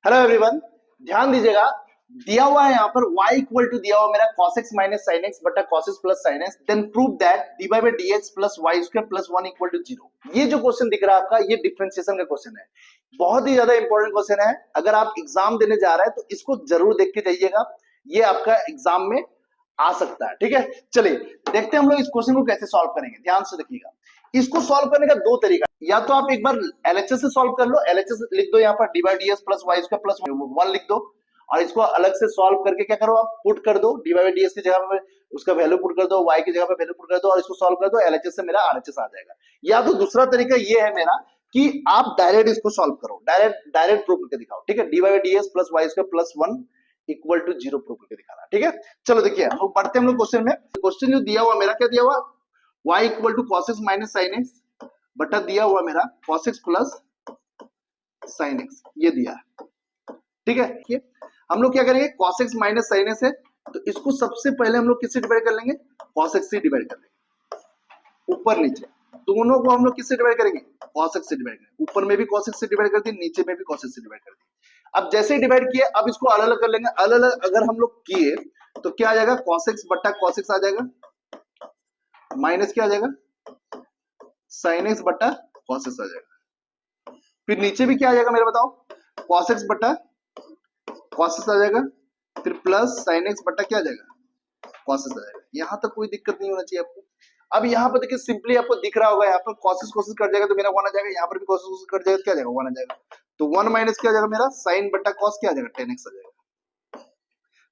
Hello everyone, ध्यान दीजिएगा। दिया हुआ है यहाँ पर y इक्वल टू दिया हुआ मेरा cos x minus sine x बटा cos x plus sine x, then prove that dy by dx plus y square plus 1 equal to 0। ये जो क्वेश्चन दिख रहा है आपका, ये डिफरेंशिएशन का क्वेश्चन है। बहुत ही ज्यादा इंपॉर्टेंट क्वेश्चन है। अगर आप एग्जाम देने जा रहे हैं तो इसको जरूर देख के जाइएगा, ये आपका एग्जाम में आ सकता है। ठीक है, चलिए देखते हैं हम लोग इस क्वेश्चन को कैसे सॉल्व करेंगे। ध्यान से देखिएगा, इसको सॉल्व करने का दो तरीका, या तो आप एक बार एलएचएस से सॉल्व कर लो। एलएचएस लिख दो यहाँ पर d by d x plus y square plus 1 लिख दो, और इसको अलग से सॉल्व करके क्या करो, आप पुट कर दो डी बाई डी एस की जगह पे उसका वैल्यू पुट कर दो, वाई की जगह पे वैल्यू पुट कर दो, और इसको सॉल्व कर दो। एलएचएस से मेरा आरएचएस आ जाएगा। या तो दूसरा तरीका ये है मेरा कि आप डायरेक्ट इसको सॉल्व करो, डायरेक्ट प्रूव करके दिखाओ। ठीक है, d by d x plus y square plus 1 equal to 0 prove करके दिखाना। ठीक है, चलो देखिए हम लोग पढ़ते हैं। हम लोग क्वेश्चन में, क्वेश्चन जो दिया हुआ मेरा क्या दिया हुआ, y equal to cos x minus sin x बटा दिया हुआ मेरा cos x plus sin x, ये दिया है। ठीक है, ये हम लोग क्या करेंगे, cos x minus sin x है तो इसको सबसे पहले हम लोग किससे डिवाइड कर लेंगे, cos x से डिवाइड कर लेंगे। ऊपर नीचे दोनों को हम लोग किससे डिवाइड करेंगे, cos x से डिवाइड करेंगे। ऊपर में भी cos x से डिवाइड कर दिए, नीचे में भी cos x से डिवाइड कर दिए। अब जैसे ही डिवाइड किए, अब इसको अलग अलग कर लेंगे। अलग अलग अगर हम लोग किए तो क्या आ जाएगा, cos x बट्टा cos x आ जाएगा, माइनस क्या आ जाएगा, sin x बट्टा cos x आ जाएगा। फिर नीचे भी क्या आ जाएगा मेरा बताओ, cos x बट्टा cos x आ जाएगा, फिर प्लस sin x बट्टा क्या आ जाएगा, cos x आ जाएगा। यहां तक कोई दिक्कत नहीं होना चाहिए आपको। अब यहाँ पर देखिए, सिंपली आपको दिख रहा होगा, यहाँ पर cos x कट जाएगा तो मेरा 1 आ जाएगा, यहाँ पर भी cos x कट जाएगा तो क्या आ जाएगा, 1 आ जाएगा। तो 1 माइनस क्या आ जाएगा मेरा, sin बट्टा cos क्या आ जाएगा, tan x आ जाएगा।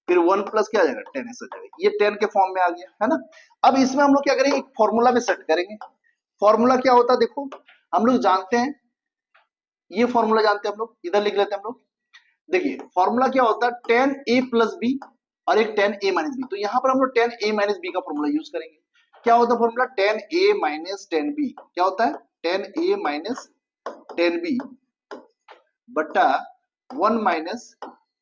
फिर 1 प्लस क्या आ जाएगा, tan x आ जाएगा। ये tan के फॉर्म में आ गया है ना। अब इसमें हम लोग क्या करेंगे, एक फॉर्मूला में सेट करेंगे। फॉर्मूला क्या होता है, देखो हम लोग जानते हैं, ये फॉर्मूला जानते हैं हम लोग, इधर लिख लेते हैं हम लोग। देखिए फॉर्मूला क्या होता है, tan a प्लस बी और एक tan a माइनस बी। तो यहाँ पर हम लोग tan a माइनस बी का फॉर्मूला यूज करेंगे। क्या होता है formula, tan a minus tan b। क्या होता है, tan a minus tan b बट्टा 1 minus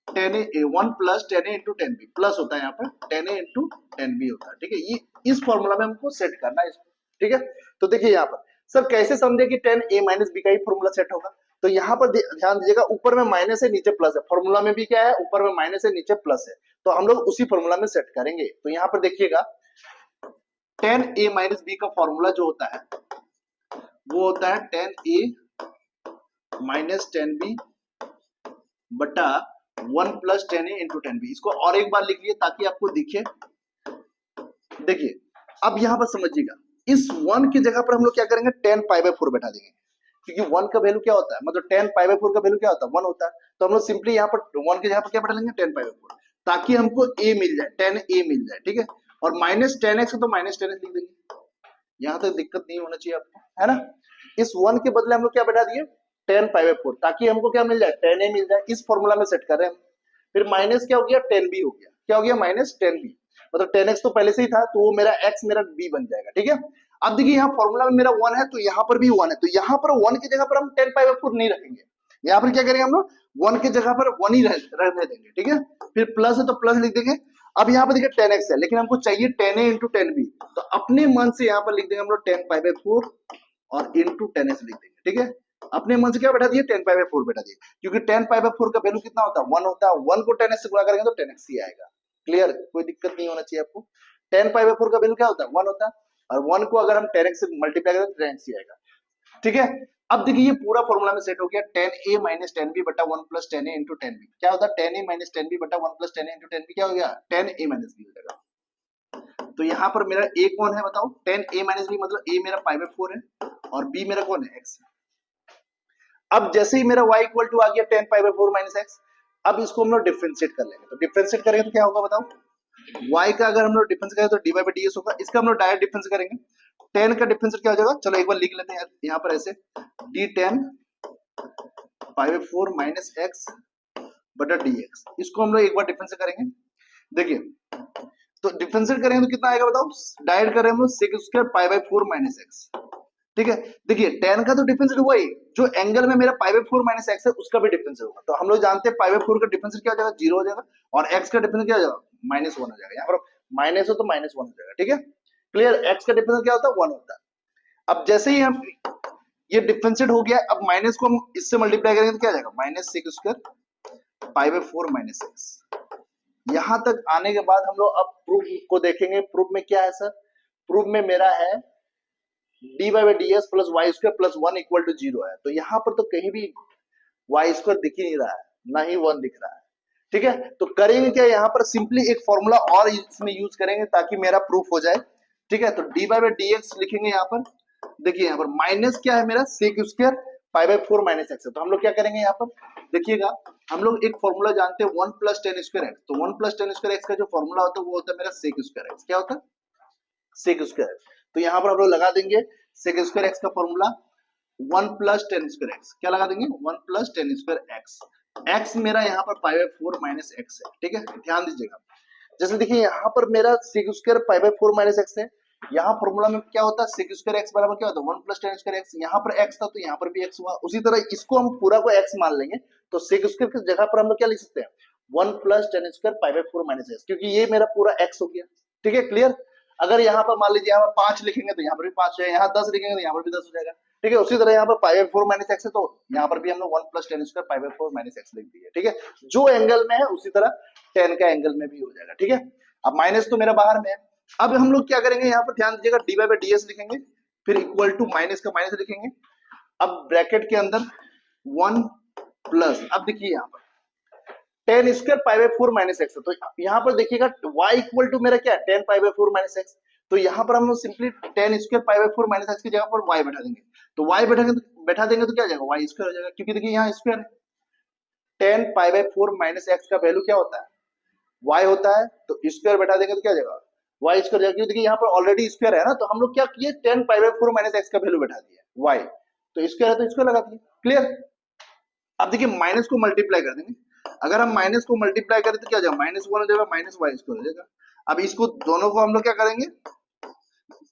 tan a, 1 plus tan a into tan b, plus होता है यहाँ पर tan a into tan b होता है। ठीक है, ये इस फॉर्मूला में हमको सेट करना है इसको। ठीक है, तो देखिए यहाँ पर सर कैसे समझे कि tan a माइनस b का ही फॉर्मूला सेट होगा। तो यहाँ पर ध्यान दीजिएगा, ऊपर में माइनस है नीचे प्लस है। फॉर्मूला में भी क्या है, ऊपर में माइनस है नीचे प्लस है, तो हम लोग उसी फॉर्मूला में सेट करेंगे। तो यहाँ पर देखिएगा, tan a माइनस b का फॉर्मूला जो होता है वो होता है tan a minus tan b बटा 1 plus tan a into tan b। इसको और एक बार लिख लिए ताकि आपको दिखे। देखिए अब यहाँ पर समझिएगा, इस 1 की जगह पर हम लोग क्या करेंगे, tan पाई बाय 4 बैठा देंगे, क्योंकि 1 का वैल्यू क्या होता है, मतलब tan पाई बाय 4 का वैल्यू क्या होता है, 1 होता है। तो हम लोग सिंपली यहाँ पर 1 की जगह पर क्या बैठा लेंगे, tan पाई बाय 4, ताकि हमको a मिल जाए, tan a मिल जाए। ठीक है, और माइनस tan x है तो माइनस tan x लिख देंगे। यहाँ तक दिक्कत नहीं होना चाहिए आपको, है ना। इस 1 के बदले हम लोग क्या बैठा दिए, tan पाई बाय 4, ताकि हमको क्या मिल जाए, tan a मिल जाए। इस फॉर्मूला में सेट कर रहे हैं हम। फिर माइनस क्या हो गया, tan b हो गया। क्या हो गया, माइनस tan b, मतलब tan x तो पहले से ही था, तो वो मेरा x मेरा b बन जाएगा। ठीक है, अब देखिए यहाँ फॉर्मूला में मेरा 1 है तो यहाँ पर भी 1 है, तो यहाँ पर 1 की जगह पर हम tan पाई बाय 4 नहीं रखेंगे। यहाँ पर क्या करेंगे हम लोग, 1 की जगह पर 1 ही रहने देंगे। ठीक है, फिर प्लस है तो प्लस लिख देंगे। अब यहाँ पर देखिए tan x है, लेकिन हमको चाहिए tan a into tan b, तो अपने मन से यहाँ पर लिख देंगे हम लोग tan पाई बाय 4 और इंटू tan x लिख देंगे। ठीक है, अपने मन से क्या बैठा दिए, tan पाई बाय 4 बैठा दिए, क्योंकि tan पाई बाय 4 का वैल्यू कितना होता है, 1 होता है। 1 को tan x से गुणा करेंगे तो tan x ही आएगा। क्लियर, कोई दिक्कत नहीं होना चाहिए आपको। tan पाई बाय 4 का वैल्यू क्या होता है, 1 होता है, और 1 को अगर हम tan x से मल्टीप्लाई करें तो tan x ही आएगा। ठीक है, अब देखिए ये पूरा फॉर्मूला में सेट हो गया, tan a minus tan b बटा 1 plus tan a into tan b। क्या होता है, tan a minus tan b बटा 1 plus tan a into tan b, क्या हो गया, tan a माइनस b हो जाएगा। तो यहाँ पर मेरा a कौन है बताओ, tan a माइनस b, मतलब a मेरा पाई बाय 4 है और b मेरा कौन है, x। अब जैसे ही मेरा y इक्वल टू आ गया tan pi by 4 minus x, अब इसको हम लोग डिफरेंशिएट कर लेंगे। तो डिफरेंशिएट करेंगे तो क्या होगा बताओ, y का अगर हम लोग डिफरेंस करें तो dy बाई ds होगा। इसका हम लोग डायरेक्ट डिफरेंस करेंगे। tan का डिफरेंस क्या हो जाएगा, चलो एक बार लिख लेते हैं यहाँ पर ऐसे, d tan pi by 4 minus x बटा dx। इसको हम लोग एक बार डिफरेंस करेंगे। देखिए तो डिफरेंशिएट करेंगे तो कितना आएगा बताओ, डायरेक्ट करें हम लोग sec square pi by 4 minus x। ठीक है, देखिए tan का तो डिफरेंशिएट हुआ ही, जो एंगल में मेरा पाई बाय 4 माइनस x है उसका भी डिफरेंशिएट होगा। तो हम लोग जानते हैं पाई बाय 4 का डिफरेंशिएट क्या हो जाएगा, 0 हो जाएगा, और x का डिफरेंशिएट क्या हो जाएगा, माइनस 1 हो जाएगा। यहाँ पर माइनस हो तो माइनस 1 हो जाएगा। ठीक है, क्लियर, x का डिफरेंशिएट क्या होता है, 1 होता है। अब जैसे ही हम ये डिफरेंशिएट हो गया, अब माइनस को हम इससे मल्टीप्लाई करेंगे तो क्या आ जाएगा, minus sec square pi by 4 minus x. यहां तक आने के बाद हम लोग अब प्रूफ को देखेंगे। प्रूफ में क्या है सर? प्रूफ में मेरा है d y by d x plus y square plus 1 equal to 0 है। तो यहां पर तो कहीं भी वाई स्क्वायर दिख ही नहीं रहा है, ना ही 1 दिख रहा है। ठीक है, तो करेंगे क्या, यहाँ पर सिंपली एक फॉर्मूला और इसमें यूज करेंगे ताकि मेरा प्रूफ हो जाए। ठीक है, तो d y by d x लिखेंगे यहाँ पर। देखिए यहाँ पर माइनस क्या है मेरा, sec square pi by 4 minus x है। तो हम लोग क्या करेंगे यहाँ पर, देखिएगा हम लोग एक फॉर्मूला जानते हैं 1 प्लस टेन स्क्वायर एक्स। तो 1 प्लस टेन स्क्वायर एक्स का जो फॉर्मूला होता है वो होता है मेरा सेक स्क्वायर एक्स। क्या होता है? Sec square. तो यहाँ पर हम लोग लगा देंगे सेक स्क्वायर एक्स का formula 1 plus tan square x. क्या लगा देंगे? 1 plus tan square x. X मेरा यहाँ पर पाई बाय 4 माइनस एक्स है। ठीक है, ध्यान दीजिएगा। जैसे देखिए यहाँ पर मेरा sec square pi by 4 minus x है। यहाँ फॉर्मूला में क्या होता है, सेक स्क्वायर एक्स बराबर क्या होता है 1 प्लस टेन स्क्वायर एक्स। यहाँ पर एक्स था तो यहाँ पर भी एक्स हुआ। उसी तरह इसको हम पूरा को एक्स मान लेंगे तो सेक स्क्वायर की जगह पर हम लोग क्या लिख सकते हैं 1 plus tan square pi by 4 minus x, क्योंकि ये मेरा पूरा एक्स हो गया। ठीक है, क्लियर। अगर यहाँ पर मान लीजिए यहाँ पर 5 लिखेंगे तो यहाँ पर भी 5 है, यहाँ 10 लिखेंगे तो यहाँ पर भी 10 हो जाएगा। ठीक है, उसी तरह यहाँ पर पाई बाय 4 माइनस एक्स है तो यहाँ पर भी हम लोग 1 plus tan square pi by 4 minus x लिख दिए। ठीक है, जो एंगल में है उसी तरह 10 का एंगल में भी हो जाएगा। ठीक है, अब माइनस तो मेरा बाहर में है। अब हम लोग क्या करेंगे, यहाँ पर ध्यान दीजिएगा d y by d x लिखेंगे, फिर इक्वल टू माइनस का माइनस लिखेंगे। अब ब्रैकेट के अंदर 1 प्लस, अब देखिए यहाँ पर ten square pi by 4 minus x. तो यहाँ पर देखिएगा y इक्वल टू मेरा क्या है 10 पाई बाय 4 माइनस एक्स। तो यहाँ पर हम लोग simply 10 square pi by 4 minus x की जगह पर y बैठा देंगे। तो y बैठा देंगे तो क्या आ जाएगा y स्क्वायर हो जाएगा, क्योंकि देखिए यहाँ स्क्वायर है। 10 पाई बाय 4 माइनस एक्स का वैल्यू क्या होता है y होता है, तो स्क्वायर बैठा देंगे तो क्या आ जाएगा y स्क्वायर जाएगा। देखिए यहाँ पर ऑलरेडी स्क्वायर है ना, तो हम लोग क्या किए 10 पाई बाय 4 माइनस एक्स का वैल्यू बैठा दिया y, तो स्क्वायर है तो स्क्वायर लगा दिए। क्लियर। अब देखिए माइनस को मल्टीप्लाई कर देंगे। अगर हम माइनस को मल्टीप्लाई करें तो क्या हो जाएगा -1 हो जाएगा, माइनस वाई स्क्वायर हो जाएगा। अब इसको दोनों को हम लोग क्या करेंगे,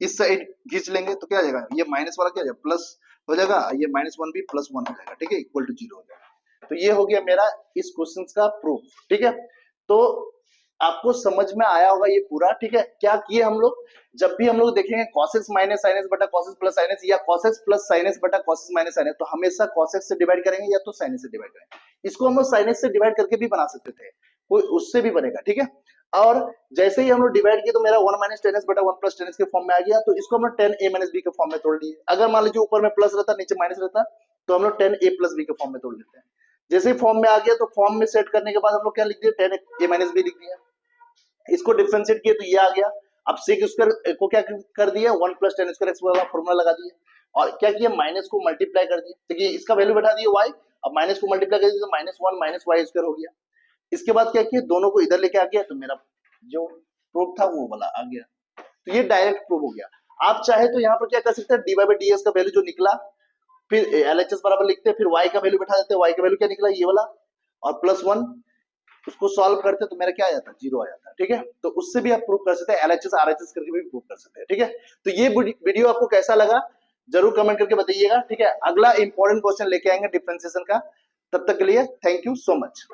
इस साइड खींच लेंगे तो क्या आ जाएगा, ये माइनस वाला क्या हो जाएगा प्लस हो जाएगा, ये -1 भी +1 हो जाएगा। ठीक है, इक्वल टू 0 हो जाएगा। तो ये हो गया मेरा इस क्वेश्चन का प्रूफ। ठीक है, तो आपको समझ में आया होगा ये पूरा। ठीक है, क्या किए हम लोग, जब भी हम लोग देखेंगे cos x minus sin x बटा cos x plus sin x या cos x plus sin x बटा cos x minus sin x, तो हमेशा cos x से डिवाइड करेंगे या तो sin x से डिवाइड करेंगे। इसको हम लोग sin x से डिवाइड करके भी बना सकते थे, कोई उससे भी बनेगा। ठीक है, और जैसे ही हम लोग डिवाइड किए तो मेरा 1 माइनस टेन एक्स बटा 1 प्लस टेन एक्स के फॉर्म में आ गया। तो इसको हम लोग 10a माइनस b के फॉर्म में तोड़ लिए। अगर मान लीजिए ऊपर में प्लस रहता नीचे माइनस रहता तो हम लोग 10a प्लस b के फॉर्म में तोड़ लेते हैं। जैसे ही फॉर्म में आ गया तो फॉर्म में सेट करने के बाद हम लोग क्या लिख दिए 10a माइनस b लिख दिया। इसको डिफरेंशिएट किए तो ये आ गया। अब सेक स्क्वायर को क्या कर दिया 1 प्लस टेन स्क्वायर एक्स वाला फॉर्मूला लगा दिया और क्या किया माइनस को मल्टीप्लाई कर दिया। देखिए इसका वैल्यू बैठा दिया y, अब माइनस को मल्टीप्लाई कर दिया तो -1 माइनस वाई स्क्वायर हो गया। इसके बाद क्या किया दोनों को इधर लेके आ गया तो मेरा जो प्रूफ था वो वाला आ गया। तो ये डायरेक्ट प्रूफ हो गया। आप चाहे तो यहाँ पर क्या कर सकते हैं d y by d x का वैल्यू जो निकला, फिर एलएचएस बराबर लिखते हैं, फिर y का वैल्यू बैठा देते हैं, y का वैल्यू क्या निकला ये वाला और +1 उसको सॉल्व करते तो मेरा क्या आ जाता 0 आ जाता। ठीक है, तो उससे भी आप प्रूव कर सकते हैं, एलएचएस आरएचएस करके भी प्रूव कर सकते हैं। ठीक है, तो ये वीडियो आपको कैसा लगा जरूर कमेंट करके बताइएगा। ठीक है, अगला इंपॉर्टेंट क्वेश्चन लेके आएंगे डिफरेंशिएशन का। तब तक के लिए थैंक यू सो मच।